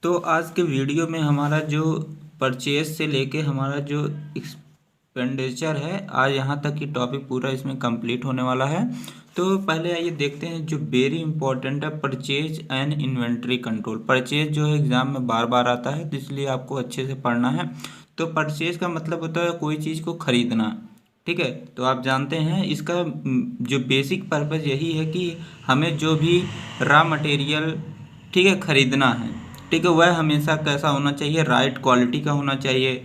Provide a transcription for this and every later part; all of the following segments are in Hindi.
तो आज के वीडियो में हमारा जो परचेज से लेके हमारा जो एक्सपेंडिचर है, आज यहाँ तक की टॉपिक पूरा इसमें कंप्लीट होने वाला है। तो पहले आइए देखते हैं जो वेरी इंपॉर्टेंट है, purchase and inventory control. Purchase जो है एग्जाम में बार बार आता है, तो इसलिए आपको अच्छे से पढ़ना है। तो परचेज का मतलब होता है कोई चीज़ को खरीदना, ठीक है। तो आप जानते हैं इसका जो बेसिक पर्पज़ यही है कि हमें जो भी रॉ मटेरियल, ठीक है, खरीदना है, ठीक है, वह हमेशा कैसा होना चाहिए, राइट क्वालिटी का होना चाहिए,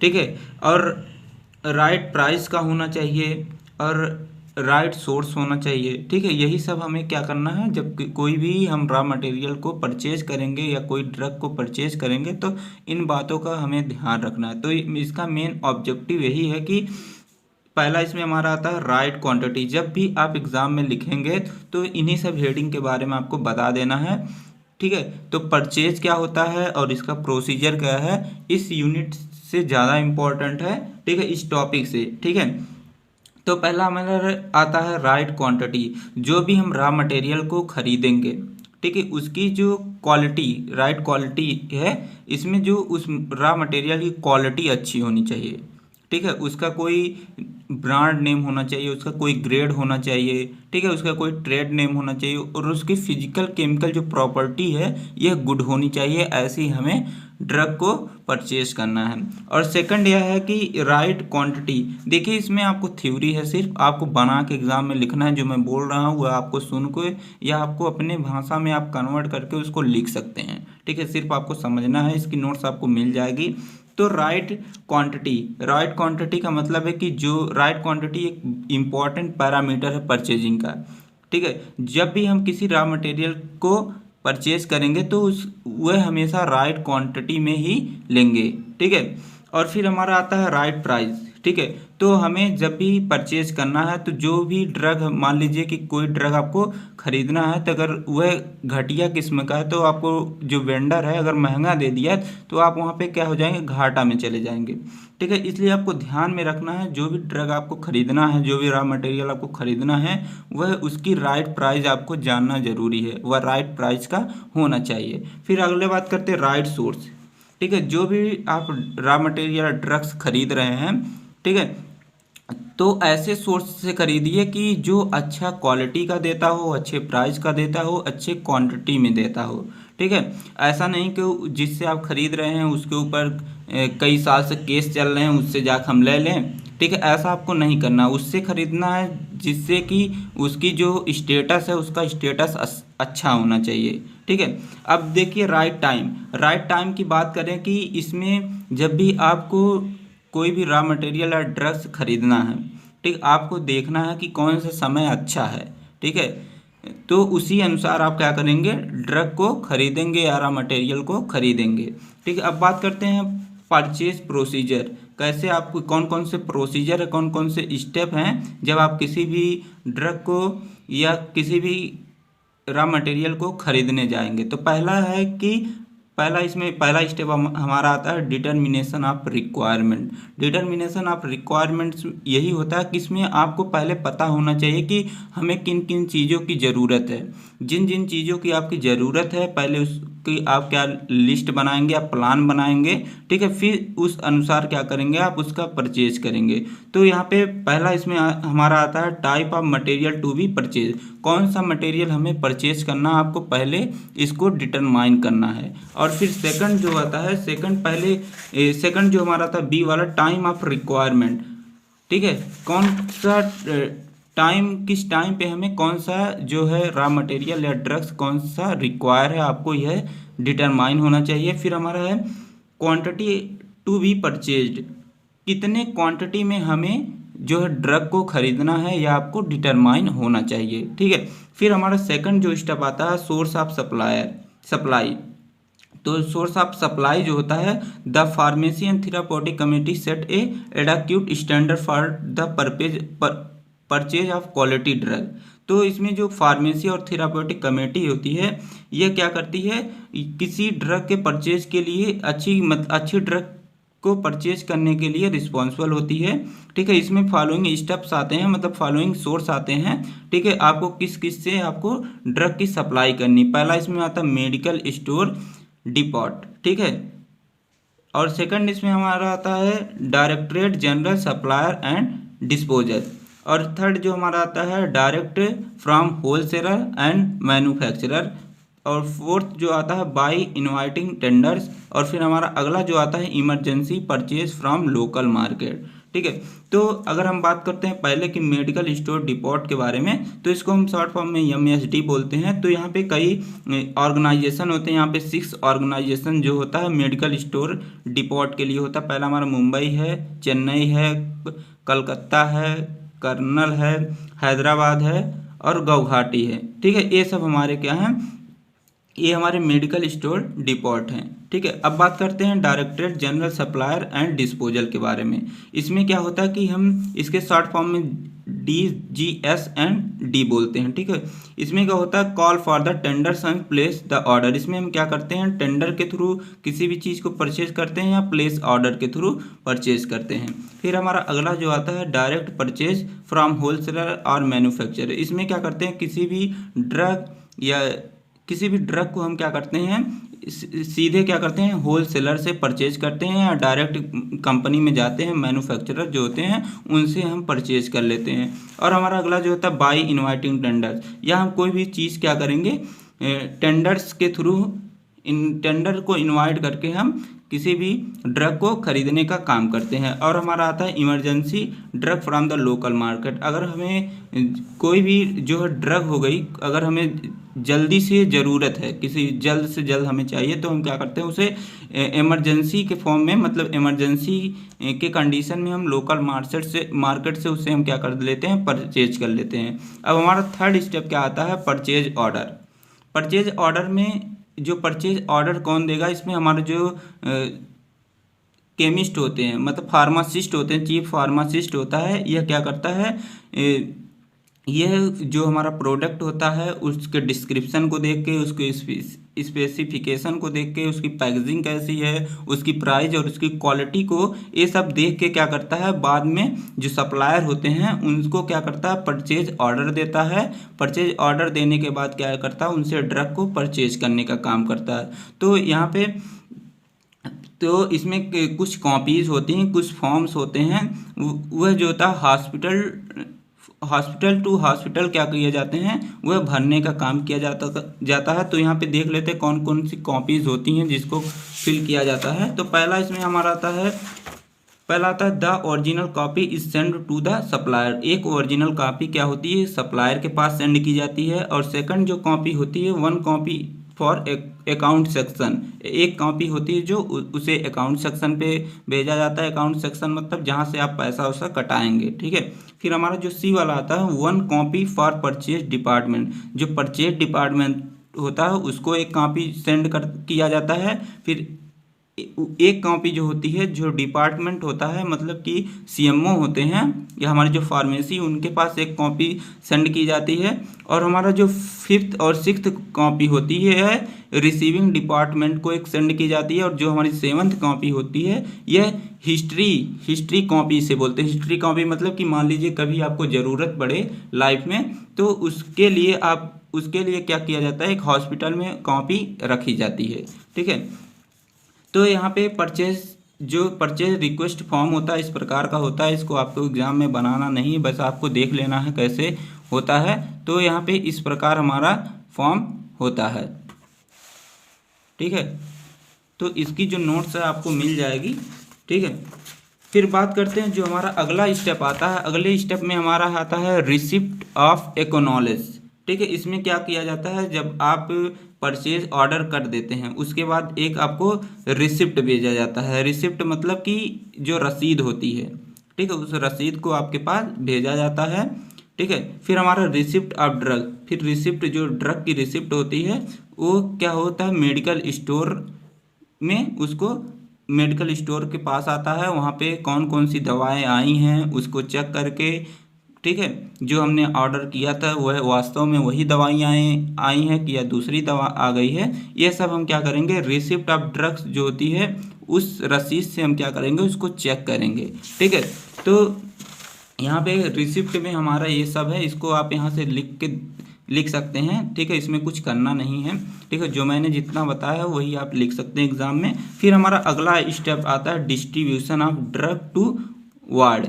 ठीक है, और राइट प्राइस का होना चाहिए, और राइट सोर्स होना चाहिए, ठीक है। यही सब हमें क्या करना है, जब कोई भी हम रॉ मटेरियल को परचेज करेंगे या कोई ड्रग को परचेज करेंगे तो इन बातों का हमें ध्यान रखना है। तो इसका मेन ऑब्जेक्टिव यही है कि पहला इसमें हमारा आता है राइट क्वांटिटी। जब भी आप एग्जाम में लिखेंगे तो इन्हीं सब हेडिंग के बारे में आपको बता देना है, ठीक है। तो परचेज क्या होता है और इसका प्रोसीजर क्या है, इस यूनिट से ज़्यादा इम्पोर्टेंट है, ठीक है, इस टॉपिक से, ठीक है। तो पहला हमारा आता है राइट क्वांटिटी। जो भी हम रॉ मटेरियल को खरीदेंगे, ठीक है, उसकी जो क्वालिटी, राइट क्वालिटी है, इसमें जो उस रॉ मटेरियल की क्वालिटी अच्छी होनी चाहिए, ठीक है। उसका कोई ब्रांड नेम होना चाहिए, उसका कोई ग्रेड होना चाहिए, ठीक है, उसका कोई ट्रेड नेम होना चाहिए, और उसकी फिजिकल केमिकल जो प्रॉपर्टी है यह गुड होनी चाहिए। ऐसे ही हमें ड्रग को परचेज करना है। और सेकंड यह है कि राइट क्वांटिटी। देखिए इसमें आपको थ्योरी है, सिर्फ आपको बना के एग्जाम में लिखना है। जो मैं बोल रहा हूँ वह आपको सुन को या आपको अपने भाषा में आप कन्वर्ट करके उसको लिख सकते हैं, ठीक है। सिर्फ आपको समझना है, इसकी नोट्स आपको मिल जाएगी। तो राइट क्वांटिटी, राइट क्वांटिटी का मतलब है कि जो राइट क्वांटिटी एक इम्पॉर्टेंट पैरामीटर है परचेजिंग का, ठीक है। जब भी हम किसी रॉ मटेरियल को परचेज करेंगे तो उस वह हमेशा राइट क्वांटिटी में ही लेंगे, ठीक है। और फिर हमारा आता है राइट प्राइस, ठीक है। तो हमें जब भी परचेज करना है तो जो भी ड्रग, मान लीजिए कि कोई ड्रग आपको खरीदना है, तो अगर वह घटिया किस्म का है तो आपको जो वेंडर है अगर महंगा दे दिया तो आप वहाँ पे क्या हो जाएंगे, घाटा में चले जाएंगे, ठीक है। इसलिए आपको ध्यान में रखना है, जो भी ड्रग आपको खरीदना है, जो भी रॉ मटेरियल आपको खरीदना है, वह उसकी राइट प्राइस आपको जानना जरूरी है, वह राइट प्राइस का होना चाहिए। फिर अगले बात करते हैं राइट सोर्स, ठीक है। जो भी आप रॉ मटेरियल ड्रग्स खरीद रहे हैं, ठीक है, तो ऐसे सोर्स से खरीदिए कि जो अच्छा क्वालिटी का देता हो, अच्छे प्राइस का देता हो, अच्छे क्वांटिटी में देता हो, ठीक है। ऐसा नहीं कि जिससे आप खरीद रहे हैं उसके ऊपर कई साल से केस चल रहे हैं, उससे जाकर हम ले लें, ठीक है। ऐसा आपको नहीं करना, उससे खरीदना है जिससे कि उसकी जो स्टेटस है उसका स्टेटस अच्छा होना चाहिए, ठीक है। अब देखिए राइट टाइम, राइट टाइम की बात करें कि इसमें जब भी आपको कोई भी रॉ मटेरियल या ड्रग्स खरीदना है, ठीक, आपको देखना है कि कौन सा समय अच्छा है, ठीक है। तो उसी अनुसार आप क्या करेंगे, ड्रग को खरीदेंगे या रॉ मटेरियल को खरीदेंगे, ठीक है। अब बात करते हैं परचेज प्रोसीजर। कैसे आपको कौन कौन से प्रोसीजर है, कौन कौन से स्टेप हैं जब आप किसी भी ड्रग को या किसी भी रॉ मटेरियल को खरीदने जाएंगे। तो पहला है कि पहला स्टेप हमारा आता है determination of requirement. Determination of requirements यही होता है कि इसमें आपको पहले पता होना चाहिए कि हमें किन किन चीज़ों की ज़रूरत है। जिन जिन चीज़ों की आपकी ज़रूरत है पहले उसकी आप क्या लिस्ट बनाएंगे, आप प्लान बनाएंगे, ठीक है। फिर उस अनुसार क्या करेंगे, आप उसका परचेज करेंगे। तो यहाँ पे पहला इसमें हमारा आता है type of material to be purchase. कौन सा मटेरियल हमें परचेज करना, आपको पहले इसको डिटरमाइन करना है। और फिर सेकंड जो आता है, सेकंड जो हमारा था बी वाला, टाइम ऑफ रिक्वायरमेंट, ठीक है। कौन सा टाइम, किस टाइम पे हमें कौन सा जो है रॉ मटेरियल या ड्रग्स कौन सा रिक्वायर है, आपको यह डिटरमाइन होना चाहिए। फिर हमारा है क्वांटिटी टू बी परचेज्ड, कितने क्वांटिटी में हमें जो है ड्रग को खरीदना है या आपको डिटरमाइन होना चाहिए, ठीक है। फिर हमारा सेकंड जो स्टेप आता है सोर्स ऑफ सप्लाई। तो सोर्स ऑफ सप्लाई जो होता है, the pharmacy and therapeutic committee set a adequate standard for the purchase of quality drug. तो इसमें जो फार्मेसी और थेराप्यूटिक कमेटी होती है, यह क्या करती है, किसी ड्रग के परचेज के लिए अच्छी ड्रग को परचेज करने के लिए रिस्पॉन्सिबल होती है, ठीक है। इसमें फॉलोइंग स्टेप्स आते हैं, मतलब फॉलोइंग सोर्स आते हैं, ठीक है। आपको किस किस से आपको ड्रग की सप्लाई करनी, पहला इसमें आता है मेडिकल स्टोर, डिपॉट, ठीक है। और सेकंड इसमें हमारा आता है directorate general supplier and disposal. और थर्ड जो हमारा आता है direct from wholesaler and manufacturer. और फोर्थ जो आता है बाई इनवाइटिंग टेंडर्स। और फिर हमारा अगला जो आता है emergency purchase from local market, ठीक है। तो अगर हम बात करते हैं पहले कि मेडिकल स्टोर डिपॉट के बारे में, तो इसको हम शॉर्ट फॉर्म में MSD बोलते हैं। तो यहाँ पे कई ऑर्गेनाइजेशन होते हैं, यहाँ पे 6 ऑर्गेनाइजेशन जो होता है मेडिकल स्टोर डिपॉट के लिए होता है। पहला हमारा मुंबई है, चेन्नई है, कलकत्ता है, कर्नल है, हैदराबाद है और गुवाहाटी है, ठीक है। ये सब हमारे क्या हैं, ये हमारे मेडिकल स्टोर डिपॉट हैं, ठीक है। अब बात करते हैं directorate general supplier and disposal के बारे में। इसमें क्या होता है कि हम इसके शॉर्ट फॉर्म में DGS एंड D बोलते हैं, ठीक है। इसमें क्या होता है call for the tenders and place the order. इसमें हम क्या करते हैं टेंडर के थ्रू किसी भी चीज़ को परचेज करते हैं या प्लेस ऑर्डर के थ्रू परचेज करते हैं। फिर हमारा अगला जो आता है डायरेक्ट परचेज फ्रॉम होलसेलर और मैन्युफैक्चरर। इसमें क्या करते हैं किसी भी ड्रग को हम क्या करते हैं सीधे क्या करते हैं होलसेलर से परचेज करते हैं या डायरेक्ट कंपनी में जाते हैं, मैन्युफैक्चरर जो होते हैं उनसे हम परचेज कर लेते हैं। और हमारा अगला जो होता है बाई इनवाइटिंग टेंडर्स, या हम कोई भी चीज़ क्या करेंगे टेंडर्स के थ्रू इन टेंडर को इनवाइट करके हम किसी भी ड्रग को खरीदने का काम करते हैं। और हमारा आता है emergency drug from the local market. अगर हमें कोई भी जो है ड्रग हो गई, अगर हमें जल्दी से ज़रूरत है, किसी जल्द से जल्द हमें चाहिए, तो हम क्या करते हैं उसे इमरजेंसी के फॉर्म में, मतलब इमरजेंसी के कंडीशन में हम लोकल मार्केट से उसे हम क्या कर लेते हैं परचेज कर लेते हैं। अब हमारा थर्ड स्टेप क्या आता है परचेज ऑर्डर। परचेज ऑर्डर में जो परचेज ऑर्डर कौन देगा, इसमें हमारे जो केमिस्ट होते हैं, मतलब फार्मासिस्ट होते हैं, चीफ फार्मासिस्ट होता है, यह क्या करता है यह जो हमारा प्रोडक्ट होता है उसके डिस्क्रिप्शन को देख के, उसके स्पेसिफिकेशन को देख के, उसकी पैकेजिंग कैसी है, उसकी प्राइस और उसकी क्वालिटी को, ये सब देख के क्या करता है बाद में जो सप्लायर होते हैं उनको क्या करता है परचेज ऑर्डर देता है। परचेज ऑर्डर देने के बाद क्या करता है उनसे ड्रग को परचेज करने का काम करता है। तो यहाँ पे तो इसमें कुछ कॉपीज़ होती हैं, कुछ फॉर्म्स होते हैं, वह जो होता है हॉस्पिटल टू हॉस्पिटल क्या किए जाते हैं वह भरने का काम किया जाता है। तो यहाँ पे देख लेते हैं कौन कौन सी कॉपीज़ होती हैं जिसको फिल किया जाता है। तो पहला इसमें हमारा आता है the original copy is send to the supplier. एक ओरिजिनल कॉपी क्या होती है सप्लायर के पास सेंड की जाती है। और सेकंड जो कॉपी होती है one copy for account section, एक कॉपी होती है जो उसे अकाउंट सेक्शन पे भेजा जाता है। अकाउंट सेक्शन मतलब जहाँ से आप पैसा वैसा कटाएंगे, ठीक है। फिर हमारा जो C वाला आता है one copy for purchase department, जो परचेज डिपार्टमेंट होता है उसको एक कॉपी सेंड किया जाता है। फिर एक कॉपी जो होती है जो डिपार्टमेंट होता है, मतलब कि CMO होते हैं या हमारे जो फार्मेसी, उनके पास एक कॉपी सेंड की जाती है। और हमारा जो 5th और 6th कॉपी होती है रिसीविंग डिपार्टमेंट को एक सेंड की जाती है। और जो हमारी 7th कॉपी होती है यह हिस्ट्री कॉपी से बोलते हैं। हिस्ट्री कॉपी मतलब कि मान लीजिए कभी आपको ज़रूरत पड़े लाइफ में, तो उसके लिए क्या किया जाता है एक हॉस्पिटल में कॉपी रखी जाती है, ठीक है। तो यहाँ पे परचेज रिक्वेस्ट फॉर्म होता है इस प्रकार का होता है। इसको आपको एग्जाम में बनाना नहीं, बस आपको देख लेना है कैसे होता है। तो यहाँ पे इस प्रकार हमारा फॉर्म होता है, ठीक है। तो इसकी जो नोट्स है आपको मिल जाएगी, ठीक है। फिर बात करते हैं जो हमारा अगला स्टेप आता है। अगले स्टेप में हमारा आता है रिसिप्ट ऑफ एक्नॉलेज, ठीक है। इसमें क्या किया जाता है जब आप परचेज ऑर्डर कर देते हैं उसके बाद एक आपको रिसिप्ट भेजा जाता है। रिसिप्ट मतलब कि जो रसीद होती है, ठीक है, उस रसीद को आपके पास भेजा जाता है, ठीक है। फिर हमारा रिसिप्ट ऑफ ड्रग, फिर रिसिप्ट जो ड्रग की रिसिप्ट होती है वो क्या होता है मेडिकल स्टोर में, उसको मेडिकल स्टोर के पास आता है। वहाँ पे कौन कौन सी दवाएं आई हैं उसको चेक करके, ठीक है, जो हमने ऑर्डर किया था वह वास्तव में वही दवाइयाँ आई हैं कि या दूसरी दवा आ गई है, ये सब हम क्या करेंगे रिसिप्ट ऑफ ड्रग्स जो होती है उस रसीद से हम क्या करेंगे उसको चेक करेंगे, ठीक है। तो यहाँ पे रिसिप्ट में हमारा ये सब है, इसको आप यहाँ से लिख सकते हैं, ठीक है। इसमें कुछ करना नहीं है, ठीक है। जो मैंने जितना बताया वही आप लिख सकते हैं एग्जाम में। फिर हमारा अगला स्टेप आता है distribution of drug to ward.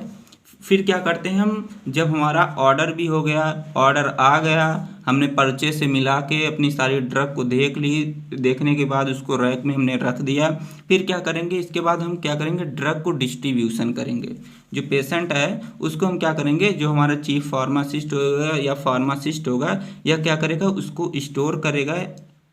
फिर क्या करते हैं हम, जब हमारा ऑर्डर भी हो गया, ऑर्डर आ गया, हमने परचेज से मिला के अपनी सारी ड्रग को देख ली, देखने के बाद उसको रैक में हमने रख दिया। फिर क्या करेंगे, इसके बाद हम क्या करेंगे, ड्रग को डिस्ट्रीब्यूशन करेंगे। जो पेशेंट है उसको हम क्या करेंगे, जो हमारा चीफ फार्मासिस्ट होगा या फार्मासिस्ट होगा, या क्या करेगा, उसको स्टोर करेगा।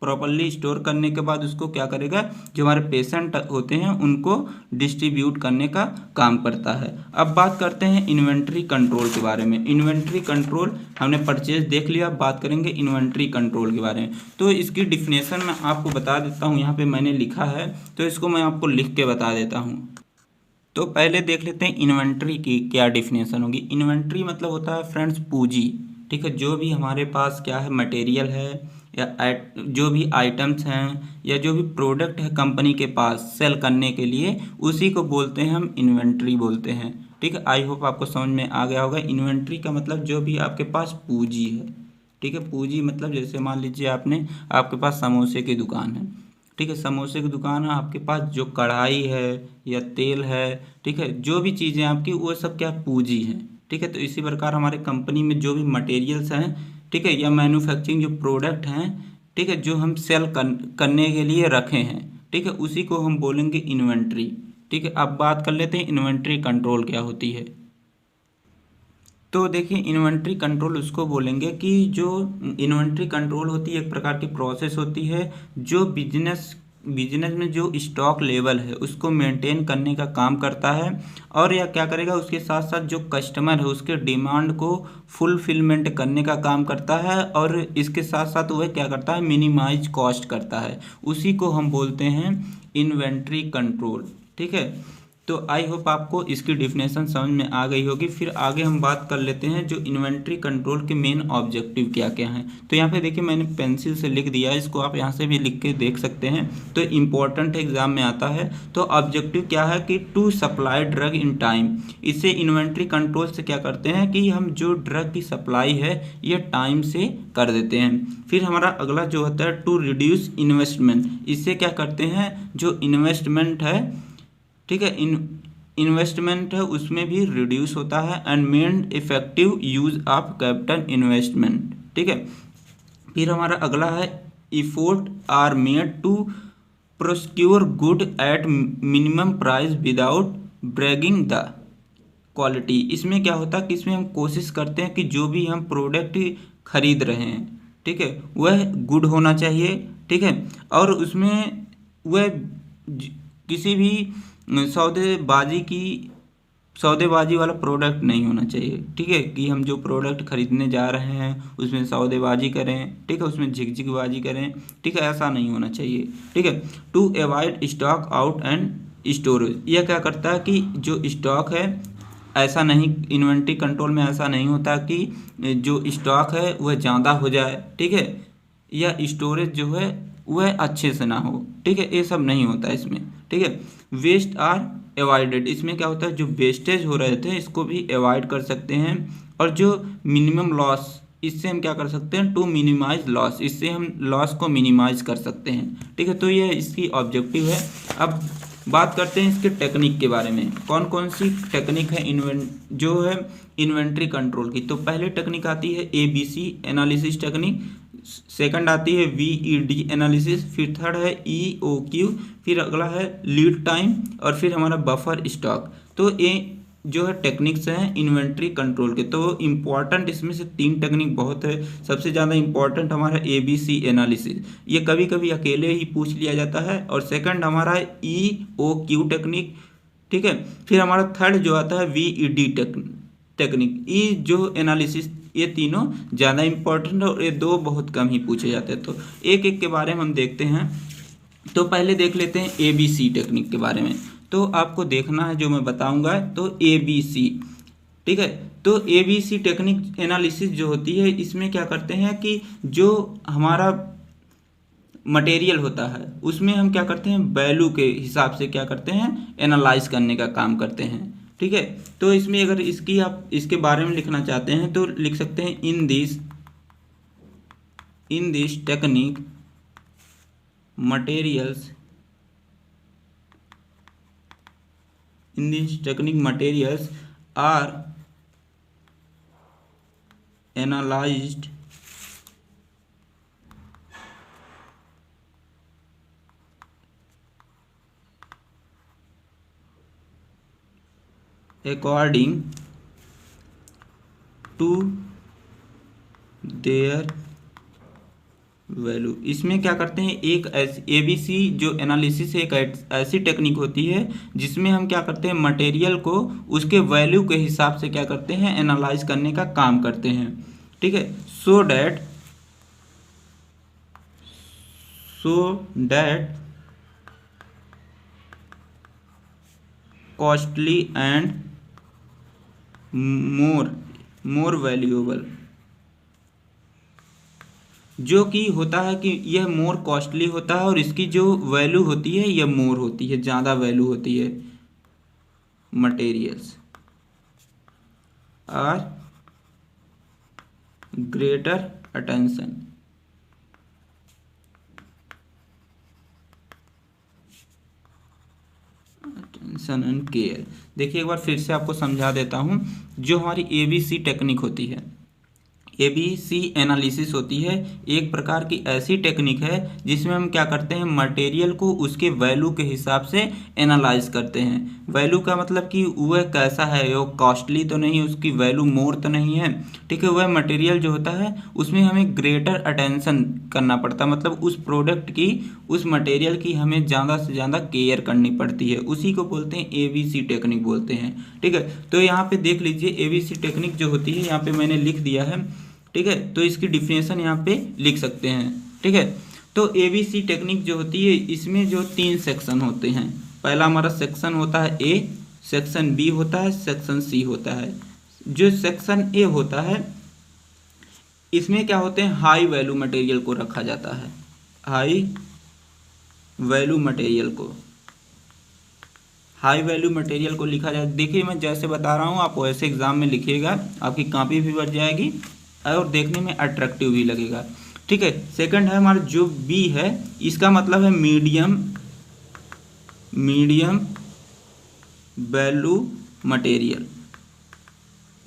प्रॉपरली स्टोर करने के बाद उसको क्या करेगा, जो हमारे पेशेंट होते हैं उनको डिस्ट्रीब्यूट करने का काम करता है। अब बात करते हैं इन्वेंट्री कंट्रोल के बारे में। इन्वेंट्री कंट्रोल हमने परचेज देख लिया, अब बात करेंगे इन्वेंट्री कंट्रोल के बारे में। तो इसकी डिफिनेशन मैं आपको बता देता हूँ, यहाँ पे मैंने लिखा है तो इसको मैं आपको लिख के बता देता हूँ। तो पहले देख लेते हैं इन्वेंट्री की क्या डिफिनेशन होगी। इन्वेंट्री मतलब होता है फ्रेंड्स पूंजी, ठीक है। जो भी हमारे पास क्या है, मटेरियल है या जो भी आइटम्स हैं या जो भी प्रोडक्ट है कंपनी के पास सेल करने के लिए, उसी को बोलते हैं हम इन्वेंट्री बोलते हैं, ठीक है। आई होप आपको समझ में आ गया होगा। इन्वेंट्री का मतलब जो भी आपके पास पूंजी है, ठीक है। पूंजी मतलब जैसे मान लीजिए आपके पास समोसे की दुकान है, ठीक है। समोसे की दुकान है, आपके पास जो कढ़ाई है या तेल है, ठीक है, जो भी चीज़ें आपकी वो सब क्या पूंजी है, ठीक है। तो इसी प्रकार हमारे कंपनी में जो भी मटेरियल्स हैं, ठीक है, या मैन्युफैक्चरिंग जो प्रोडक्ट हैं, ठीक है, जो हम सेल करने के लिए रखे हैं, ठीक है, उसी को हम बोलेंगे इन्वेंट्री, ठीक है। अब बात कर लेते हैं इन्वेंट्री कंट्रोल क्या होती है। तो देखिए इन्वेंट्री कंट्रोल उसको बोलेंगे कि जो इन्वेंट्री कंट्रोल होती है एक प्रकार की प्रोसेस होती है जो बिजनेस में जो स्टॉक लेवल है उसको मेंटेन करने का काम करता है, और यह क्या करेगा, उसके साथ साथ जो कस्टमर है उसके डिमांड को फुलफिलमेंट करने का काम करता है, और इसके साथ साथ वह क्या करता है, मिनिमाइज कॉस्ट करता है। उसी को हम बोलते हैं इन्वेंट्री कंट्रोल, ठीक है। तो आई होप आपको इसकी डिफिनेशन समझ में आ गई होगी। फिर आगे हम बात कर लेते हैं जो इन्वेंट्री कंट्रोल के मेन ऑब्जेक्टिव क्या क्या हैं। तो यहाँ पे देखिए मैंने पेंसिल से लिख दिया है, इसको आप यहाँ से भी लिख के देख सकते हैं। तो इम्पोर्टेंट एग्जाम में आता है। तो ऑब्जेक्टिव क्या है कि to supply drug in time. इससे इन्वेंट्री कंट्रोल से क्या करते हैं कि हम जो ड्रग की सप्लाई है ये टाइम से कर देते हैं। फिर हमारा अगला जो होता है टू रिड्यूस इन्वेस्टमेंट। इससे क्या करते हैं, जो इन्वेस्टमेंट है, ठीक है, इन्वेस्टमेंट है उसमें भी रिड्यूस होता है, and main effective use of capital investment, ठीक है। फिर हमारा अगला है effort are made to procure good at minimum price without bragging the quality. इसमें क्या होता है कि इसमें हम कोशिश करते हैं कि जो भी हम प्रोडक्ट खरीद रहे हैं, ठीक है, वह गुड होना चाहिए, ठीक है, और उसमें वह किसी भी सौदेबाजी वाला प्रोडक्ट नहीं होना चाहिए, ठीक है, कि हम जो प्रोडक्ट खरीदने जा रहे हैं उसमें सौदेबाजी करें, ठीक है, उसमें झिकझिकबाजी करें, ठीक है, ऐसा नहीं होना चाहिए, ठीक है। To avoid stock out and storage. यह क्या करता है कि जो स्टॉक है ऐसा नहीं, इन्वेंट्री कंट्रोल में ऐसा नहीं होता कि जो स्टॉक है वह ज़्यादा हो जाए, ठीक है, या स्टोरेज जो है वह अच्छे से ना हो, ठीक है, ये सब नहीं होता इसमें, ठीक है। Waste are avoided. इसमें क्या होता है, जो वेस्टेज हो रहे थे इसको भी अवॉइड कर सकते हैं, और जो मिनिमम लॉस, इससे हम क्या कर सकते हैं, टू मिनिमाइज लॉस, इससे हम लॉस को मिनिमाइज कर सकते हैं, ठीक है। तो ये इसकी ऑब्जेक्टिव है। अब बात करते हैं इसके टेक्निक के बारे में, कौन कौन सी टेक्निक है जो है इन्वेंट्री कंट्रोल की। तो पहले टेक्निक आती है ABC एनालिसिस टेक्निक, सेकंड आती है VED एनालिसिस, फिर थर्ड है EOQ, फिर अगला है लीड टाइम, और फिर हमारा बफर स्टॉक। तो ये जो है टेक्निक्स हैं इन्वेंट्री कंट्रोल के। तो इम्पॉर्टेंट इसमें से 3 टेक्निक बहुत है। सबसे ज़्यादा इम्पॉर्टेंट हमारा ABC एनालिसिस, ये कभी कभी अकेले ही पूछ लिया जाता है, और सेकंड हमारा EOQ टेक्निक, ठीक है। फिर हमारा थर्ड जो आता है VED टेक्निक। ये जो एनालिसिस, ये तीनों ज़्यादा इम्पोर्टेंट है और ये 2 बहुत कम ही पूछे जाते हैं। तो एक एक के बारे में हम देखते हैं। तो पहले देख लेते हैं ABC टेक्निक के बारे में। तो आपको देखना है जो मैं बताऊंगा, तो ABC, ठीक है। तो ABC टेक्निक एनालिसिस जो होती है इसमें क्या करते हैं कि जो हमारा मटेरियल होता है उसमें हम क्या करते हैं, वैल्यू के हिसाब से क्या करते हैं, एनालाइज करने का काम करते हैं, ठीक है। तो इसमें अगर आप इसके बारे में लिखना चाहते हैं तो लिख सकते हैं, in this in this technique materials are analyzed according to their value. इसमें क्या करते हैं, एक ABC जो एनालिसिस एक ऐसी टेक्निक होती है जिसमें हम क्या करते हैं, मटेरियल को उसके वैल्यू के हिसाब से क्या करते हैं, एनालाइज करने का काम करते हैं। ठीक है, so that costly and more valuable, जो कि होता है कि यह मोर कॉस्टली होता है और इसकी जो वैल्यू होती है यह मोर होती है, ज़्यादा वैल्यू होती है। Materials are greater attention and care. देखिए एक बार फिर से आपको समझा देता हूँ, जो हमारी ABC टेक्निक होती है, ABC एनालिसिस होती है, एक प्रकार की ऐसी टेक्निक है जिसमें हम क्या करते हैं, मटेरियल को उसके वैल्यू के हिसाब से एनालाइज करते हैं। वैल्यू का मतलब कि वह कैसा है, वो कॉस्टली तो नहीं, उसकी वैल्यू मोर तो नहीं है। ठीक है, वह मटेरियल जो होता है उसमें हमें ग्रेटर अटेंशन करना पड़ता है, मतलब उस प्रोडक्ट की, उस मटेरियल की हमें ज़्यादा से ज़्यादा केयर करनी पड़ती है, उसी को बोलते हैं ABC टेक्निक बोलते हैं। ठीक है, तो यहाँ पे देख लीजिए ABC टेक्निक जो होती है, यहाँ पे मैंने लिख दिया है। ठीक है, तो इसकी डिफिनेशन यहाँ पे लिख सकते हैं। ठीक है, तो ABC टेक्निक जो होती है इसमें जो 3 सेक्शन होते हैं, पहला हमारा सेक्शन होता है A, सेक्शन B होता है, सेक्शन C होता है। जो सेक्शन A होता है इसमें क्या होते हैं, हाई वैल्यू मटेरियल को रखा जाता है, हाई वैल्यू मटेरियल को लिखा जाए। देखिए मैं जैसे बता रहा हूँ आप वैसे एग्जाम में लिखिएगा, आपकी कॉपी भी बढ़ जाएगी और देखने में अट्रैक्टिव भी लगेगा। ठीक है, सेकंड है हमारा जो B है, इसका मतलब है मीडियम वैल्यू मटेरियल।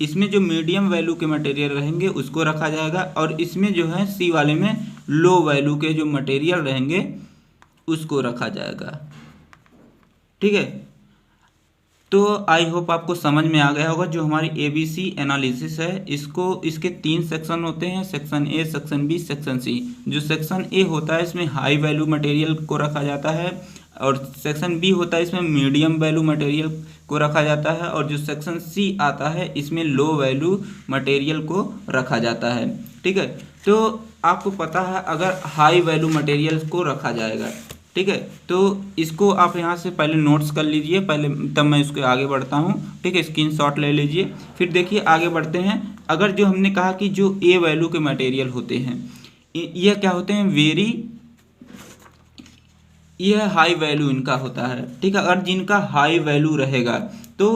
इसमें जो मीडियम वैल्यू के मटेरियल रहेंगे उसको रखा जाएगा, और इसमें जो है C वाले में लो वैल्यू के जो मटेरियल रहेंगे उसको रखा जाएगा। ठीक है, तो आई होप आपको समझ में आ गया होगा। जो हमारी ABC एनालिसिस है इसके 3 सेक्शन होते हैं, section A, section B, section C। जो सेक्शन A होता है इसमें हाई वैल्यू मटेरियल को रखा जाता है, और सेक्शन B होता है इसमें मीडियम वैल्यू मटेरियल को रखा जाता है, और जो सेक्शन C आता है इसमें लो वैल्यू मटेरियल को रखा जाता है। ठीक है, तो आपको पता है अगर हाई वैल्यू मटेरियल को रखा जाएगा, ठीक है, तो इसको आप यहाँ से पहले नोट्स कर लीजिए पहले, तब मैं इसको आगे बढ़ता हूँ। ठीक है, स्क्रीनशॉट ले लीजिए, फिर देखिए आगे बढ़ते हैं। अगर जो हमने कहा कि जो A वैल्यू के मटेरियल होते हैं यह क्या होते हैं, यह हाई वैल्यू इनका होता है। ठीक है, अगर जिनका हाई वैल्यू रहेगा तो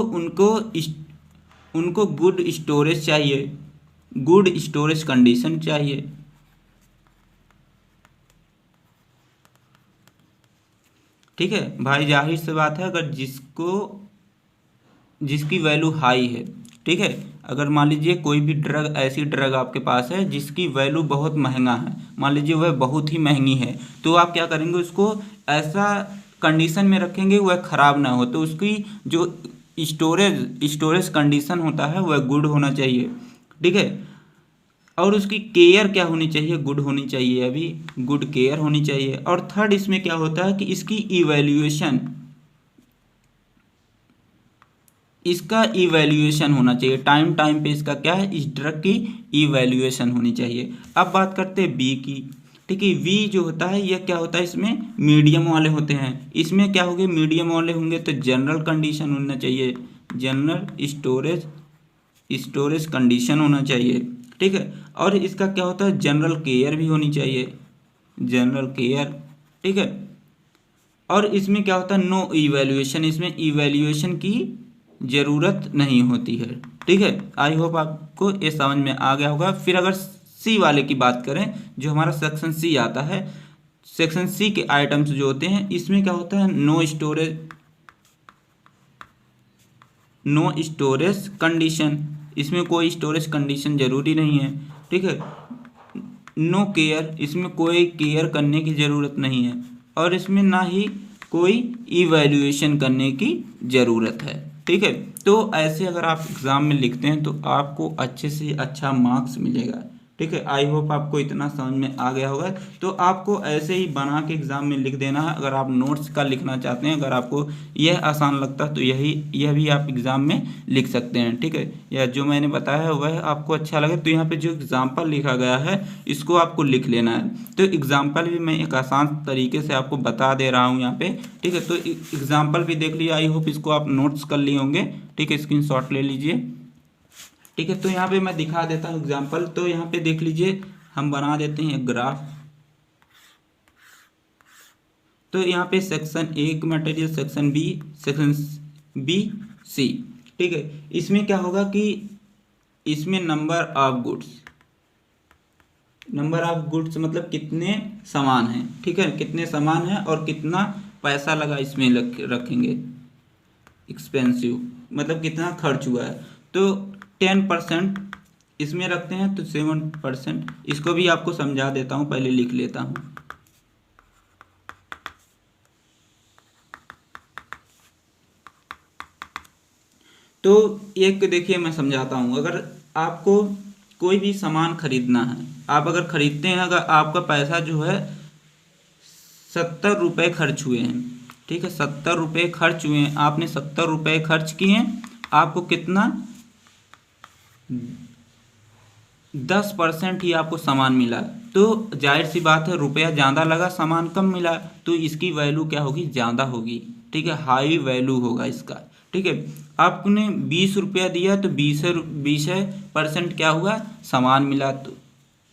उनको गुड स्टोरेज चाहिए, गुड स्टोरेज कंडीशन चाहिए। ठीक है भाई, जाहिर सी बात है, अगर जिसकी वैल्यू हाई है, ठीक है, अगर मान लीजिए कोई भी ऐसी ड्रग आपके पास है जिसकी वैल्यू बहुत महंगा है, मान लीजिए वह बहुत ही महंगी है, तो आप क्या करेंगे, उसको ऐसा कंडीशन में रखेंगे वह ख़राब ना हो, तो उसकी जो स्टोरेज कंडीशन होता है वह गुड होना चाहिए। ठीक है, और उसकी केयर क्या होनी चाहिए, गुड होनी चाहिए, अभी गुड केयर होनी चाहिए। और थर्ड इसमें क्या होता है कि इसका इवैल्यूएशन होना चाहिए, टाइम पे इसका क्या है, इस ड्रग की इवैल्यूएशन होनी चाहिए। अब बात करते हैं बी की। ठीक है, वी जो होता है यह क्या होता है, इसमें मीडियम वाले होते हैं। इसमें क्या होंगे, मीडियम वाले होंगे तो जनरल कंडीशन होना चाहिए, जनरल स्टोरेज कंडीशन होना चाहिए। ठीक है, और इसका क्या होता है, जनरल केयर भी होनी चाहिए, जनरल केयर। ठीक है, और इसमें क्या होता है, नो इवैल्यूएशन, इसमें इवैल्यूएशन की ज़रूरत नहीं होती है। ठीक है, आई होप आपको ये समझ में आ गया होगा। फिर अगर सी वाले की बात करें, जो हमारा सेक्शन सी आता है, सेक्शन सी के आइटम्स जो होते हैं इसमें क्या होता है, नो स्टोरेज कंडीशन, इसमें कोई स्टोरेज कंडीशन जरूरी नहीं है, ठीक है। नो केयर, इसमें कोई केयर करने की ज़रूरत नहीं है, और इसमें ना ही कोई इवैल्यूएशन करने की ज़रूरत है, ठीक है। तो ऐसे अगर आप एग्ज़ाम में लिखते हैं तो आपको अच्छे से अच्छा मार्क्स मिलेगा, ठीक है। आई होप आपको इतना समझ में आ गया होगा। तो आपको ऐसे ही बना के एग्ज़ाम में लिख देना है। अगर आप नोट्स का लिखना चाहते हैं, अगर आपको यह आसान लगता है तो यह भी आप एग्ज़ाम में लिख सकते हैं, ठीक है। या जो मैंने बताया है वह आपको अच्छा लगे तो यहाँ पे जो एग्ज़ाम्पल लिखा गया है इसको आपको लिख लेना है। तो एग्ज़ाम्पल भी मैं एक आसान तरीके से आपको बता दे रहा हूँ यहाँ पे, ठीक है। तो एग्ज़ाम्पल भी देख लीजिए, आई होप इसको आप नोट्स कर लिए होंगे, ठीक है। स्क्रीनशॉट ले लीजिए, ठीक है। तो यहाँ पे मैं दिखा देता हूँ एग्जाम्पल। तो यहाँ पे देख लीजिए, हम बना देते हैं एक ग्राफ। तो यहाँ पे section A material, section B C, ठीक है। इसमें क्या होगा कि इसमें नंबर ऑफ गुड्स मतलब कितने सामान हैं, ठीक है, कितने सामान हैं और कितना पैसा लगा इसमें रखेंगे, एक्सपेंसिव मतलब कितना खर्च हुआ है। तो 10% इसमें रखते हैं तो 7%, इसको भी आपको समझा देता हूँ, पहले लिख लेता हूँ। तो एक देखिए मैं समझाता हूँ, अगर आपको कोई भी सामान खरीदना है, आप अगर खरीदते हैं, अगर आपका पैसा जो है 70 रुपये खर्च हुए हैं, ठीक है, 70 रुपये खर्च हुए हैं, आपने 70 रुपये खर्च किए हैं, आपको कितना 10% ही आपको सामान मिला। तो जाहिर सी बात है, रुपया ज़्यादा लगा, सामान कम मिला, तो इसकी वैल्यू क्या होगी, ज़्यादा होगी, ठीक है, हाई वैल्यू होगा इसका, ठीक है। आपने 20 रुपया दिया तो 20% क्या हुआ, सामान मिला, तो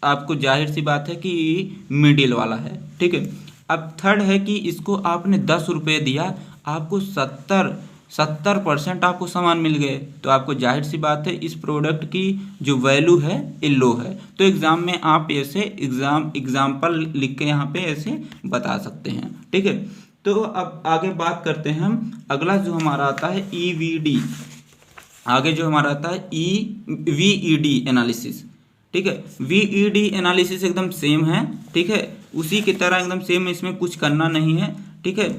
आपको जाहिर सी बात है कि मिडिल वाला है, ठीक है। अब थर्ड है कि इसको आपने 10 रुपये दिया, आपको 70% आपको सामान मिल गए, तो आपको जाहिर सी बात है इस प्रोडक्ट की जो वैल्यू है ये लो है। तो एग्ज़ाम में आप ऐसे एग्जाम्पल लिख के यहाँ पे ऐसे बता सकते हैं, ठीक है। तो अब आगे बात करते हैं हम, अगला जो हमारा आता है ईवीडी, आगे जो हमारा आता है वीईडी एनालिसिस, ठीक है। वीईडी एनालिसिस एकदम सेम है, ठीक है, उसी की तरह एकदम सेम, इसमें कुछ करना नहीं है, ठीक है।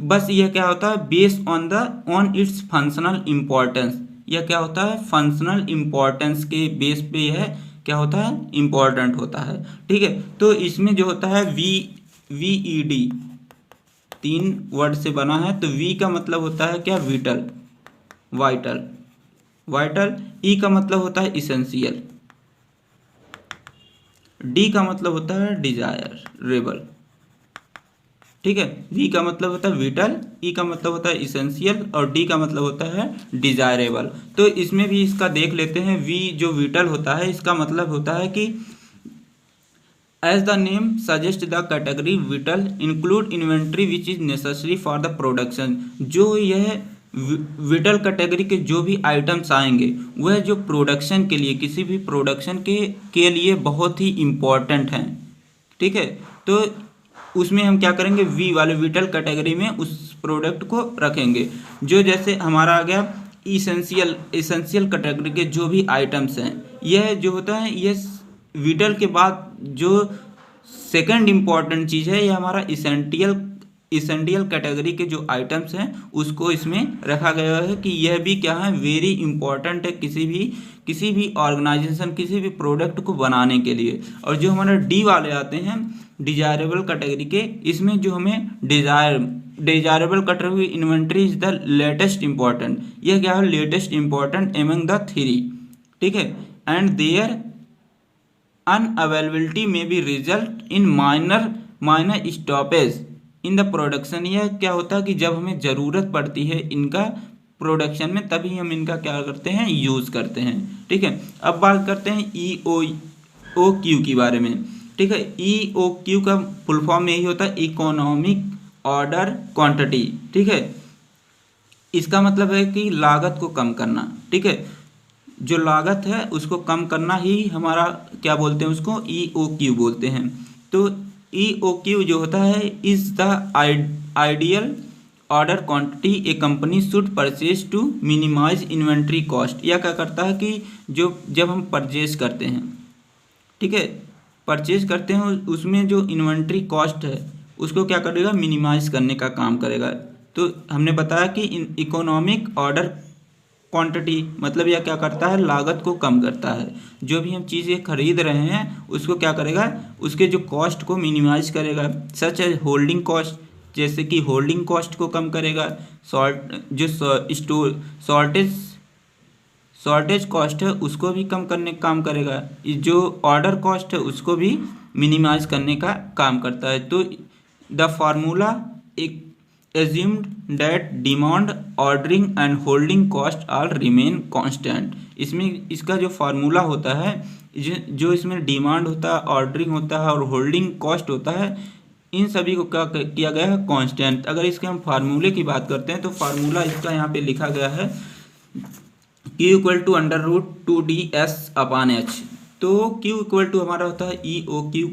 बस यह क्या होता है, based on it's functional importance, यह क्या होता है, फंक्शनल इम्पोर्टेंस के बेस पे यह क्या होता है, इम्पोर्टेंट होता है, ठीक है। तो इसमें जो होता है वीईडी 3 वर्ड से बना है। तो वी का मतलब होता है क्या, वाइटल, ई का मतलब होता है इसेंशियल, डी का मतलब होता है डिजायरेबल, ठीक है। वी का मतलब होता है विटल, ई का मतलब होता है इसेंशियल और डी का मतलब होता है डिजायरेबल। तो इसमें भी इसका देख लेते हैं। वी जो विटल होता है, इसका मतलब होता है कि as the name suggest the category vital include inventory which is necessary for the production, जो यह विटल कैटेगरी के जो भी आइटम्स आएंगे वह जो प्रोडक्शन के लिए, किसी भी प्रोडक्शन के लिए बहुत ही इम्पोर्टेंट हैं, ठीक है। तो उसमें हम क्या करेंगे, वी वाले विटल कैटेगरी में उस प्रोडक्ट को रखेंगे। जो जैसे हमारा आ गया इसेंशियल कैटेगरी के जो भी आइटम्स हैं, यह जो होता है, यह विटल के बाद जो सेकंड इम्पॉर्टेंट चीज़ है, यह हमारा इसेंशियल कैटेगरी के जो आइटम्स हैं उसको इसमें रखा गया है कि यह भी क्या है, वेरी इंपॉर्टेंट है किसी भी ऑर्गेनाइजेशन, किसी भी प्रोडक्ट को बनाने के लिए। और जो हमारे डी वाले आते हैं डिजायरेबल कैटेगरी के, इसमें जो हमें desirable category inventory is the latest important, यह क्या है, लेटेस्ट इंपॉर्टेंट एमंग द 3, ठीक है, एंड देयर अनअवेलेबिलिटी में B result in minor stoppage in the production. यह क्या होता है कि जब हमें ज़रूरत पड़ती है इनका प्रोडक्शन में, तभी हम इनका क्या करते हैं, यूज़ करते हैं, ठीक है। अब बात करते हैं EOQ के बारे में, ठीक है। EOQ का फुल फॉर्म यही होता है, इकोनॉमिक ऑर्डर क्वांटिटी, ठीक है। इसका मतलब है कि लागत को कम करना, ठीक है। जो लागत है उसको कम करना ही हमारा क्या बोलते हैं, उसको EOQ बोलते हैं। तो EOQ जो होता है is the ideal order quantity a company should purchase to minimise inventory cost. यह क्या करता है कि जो जब हम परचेज करते हैं, ठीक है, परचेज करते हैं उसमें जो इन्वेंट्री कॉस्ट है उसको क्या करेगा, मिनिमाइज करने का काम करेगा। तो हमने बताया कि इकोनॉमिक ऑर्डर क्वांटिटी मतलब यह क्या करता है, लागत को कम करता है। जो भी हम चीज़ें खरीद रहे हैं उसको क्या करेगा, उसके जो कॉस्ट को मिनिमाइज करेगा, सच है होल्डिंग कॉस्ट, जैसे कि होल्डिंग कॉस्ट को कम करेगा। शॉर्टेज कॉस्ट है उसको भी कम करने का काम करेगा। जो ऑर्डर कॉस्ट है उसको भी मिनिमाइज करने का काम करता है। तो द फार्मूला एक assumed that demand, ordering and holding cost all remain constant। इसमें इसका जो फार्मूला होता है, जो इसमें डिमांड होता है, ऑर्डरिंग होता है और होल्डिंग कॉस्ट होता है, इन सभी को क्या किया गया है, कांस्टेंट। अगर इसके हम फार्मूले की बात करते हैं तो फार्मूला इसका यहाँ पे लिखा गया है Q = √2DS/H। तो Q = हमारा होता है EOQ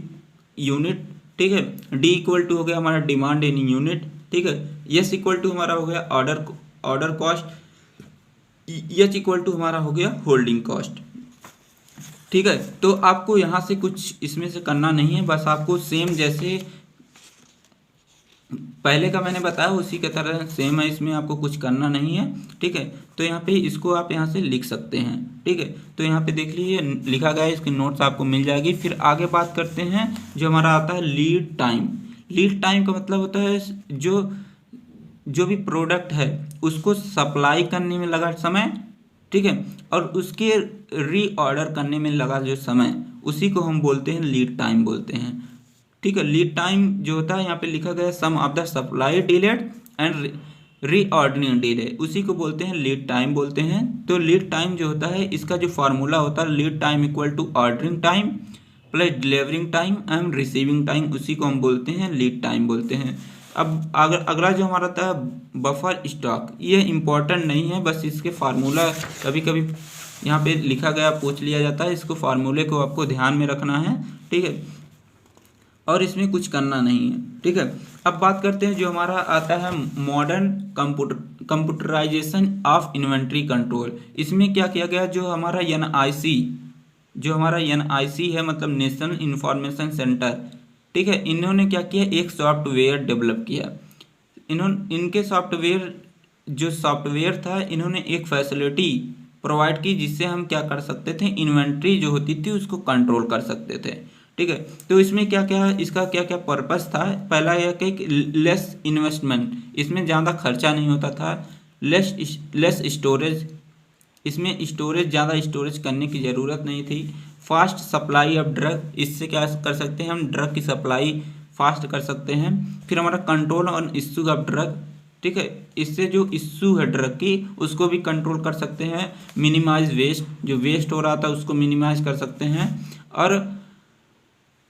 यूनिट, ठीक है। D = हो गया हमारा डिमांड इन यूनिट, ठीक है। S = हमारा हो गया ऑर्डर कॉस्ट, H = हमारा हो गया होल्डिंग कॉस्ट, ठीक है। तो आपको यहाँ से कुछ इसमें से करना नहीं है, बस आपको सेम जैसे पहले का मैंने बताया उसी के तरह सेम है, इसमें आपको कुछ करना नहीं है, ठीक है। तो यहाँ पे इसको आप यहाँ से लिख सकते हैं, ठीक है। तो यहाँ पे देख लीजिए लिखा गया है, इसकी नोट्स आपको मिल जाएगी। फिर आगे बात करते हैं जो हमारा आता है लीड टाइम। लीड टाइम का मतलब होता है जो भी प्रोडक्ट है उसको सप्लाई करने में लगा समय, ठीक है, और उसके रीऑर्डर करने में लगा जो समय, उसी को हम बोलते हैं लीड टाइम बोलते हैं, ठीक है। लीड टाइम जो होता है यहाँ पे लिखा गया है sum of the supply delayed and reordering delay, उसी को बोलते हैं लीड टाइम बोलते हैं। तो लीड टाइम जो होता है इसका जो फार्मूला होता है lead time = ordering time plus delivering time and receiving time, उसी को हम बोलते हैं लीड टाइम बोलते हैं। अब अगला जो हमारा था बफर स्टॉक, ये इम्पोर्टेंट नहीं है, बस इसके फार्मूला कभी कभी यहाँ पे लिखा गया पूछ लिया जाता है, इसको फार्मूले को आपको ध्यान में रखना है, ठीक है, और इसमें कुछ करना नहीं है, ठीक है। अब बात करते हैं जो हमारा आता है modern computerisation of inventory control. इसमें क्या किया गया, जो हमारा NIC है, मतलब नेशनल इंफॉर्मेशन सेंटर, ठीक है, इन्होंने क्या किया, एक सॉफ्टवेयर डेवलप किया। इनके सॉफ्टवेयर था, इन्होंने एक फैसिलिटी प्रोवाइड की जिससे हम क्या कर सकते थे, इन्वेंट्री जो होती थी उसको कंट्रोल कर सकते थे, ठीक है। तो इसमें क्या क्या इसका क्या क्या पर्पस था, पहला यह कि लेस इन्वेस्टमेंट, इसमें ज़्यादा खर्चा नहीं होता था, लेस स्टोरेज, इसमें ज़्यादा स्टोरेज करने की ज़रूरत नहीं थी, फास्ट सप्लाई ऑफ ड्रग, इससे क्या कर सकते हैं हम, ड्रग की सप्लाई फास्ट कर सकते हैं। फिर हमारा control on issue of drug, ठीक है, इससे जो इश्यू है ड्रग की उसको भी कंट्रोल कर सकते हैं। मिनिमाइज वेस्ट, जो वेस्ट हो रहा था उसको मिनिमाइज कर सकते हैं। और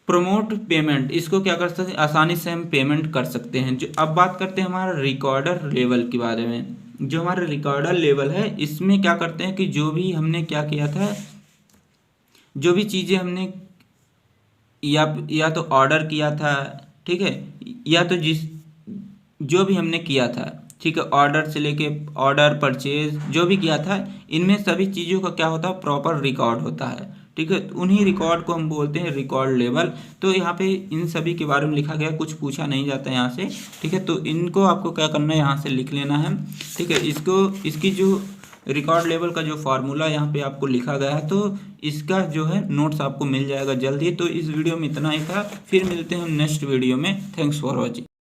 प्रमोट पेमेंट, इसको क्या कर सकते हैं, आसानी से हम पेमेंट कर सकते हैं। जो अब बात करते हैं हमारा रिकॉर्डर लेवल के बारे में। जो हमारा रिकॉर्डर लेवल है इसमें क्या करते हैं कि जो भी हमने क्या किया था, जो भी चीज़ें हमने या तो ऑर्डर किया था, ठीक है, या तो जो भी हमने किया था, ठीक है, ऑर्डर से लेके ऑर्डर परचेज जो भी किया था, इनमें सभी चीज़ों का क्या होता है, प्रॉपर रिकॉर्ड होता है, ठीक है। उन्हीं रिकॉर्ड को हम बोलते हैं रिकॉर्ड लेवल। तो यहाँ पे इन सभी के बारे में लिखा गया, कुछ पूछा नहीं जाता यहाँ से, ठीक है। तो इनको आपको क्या करना है, यहाँ से लिख लेना है, ठीक है। इसकी जो रिकॉर्ड लेवल का जो फार्मूला यहाँ पे आपको लिखा गया है, तो इसका जो है नोट्स आपको मिल जाएगा जल्दी। तो इस वीडियो में इतना ही था, फिर मिलते हैं हम नेक्स्ट वीडियो में। Thanks for watching.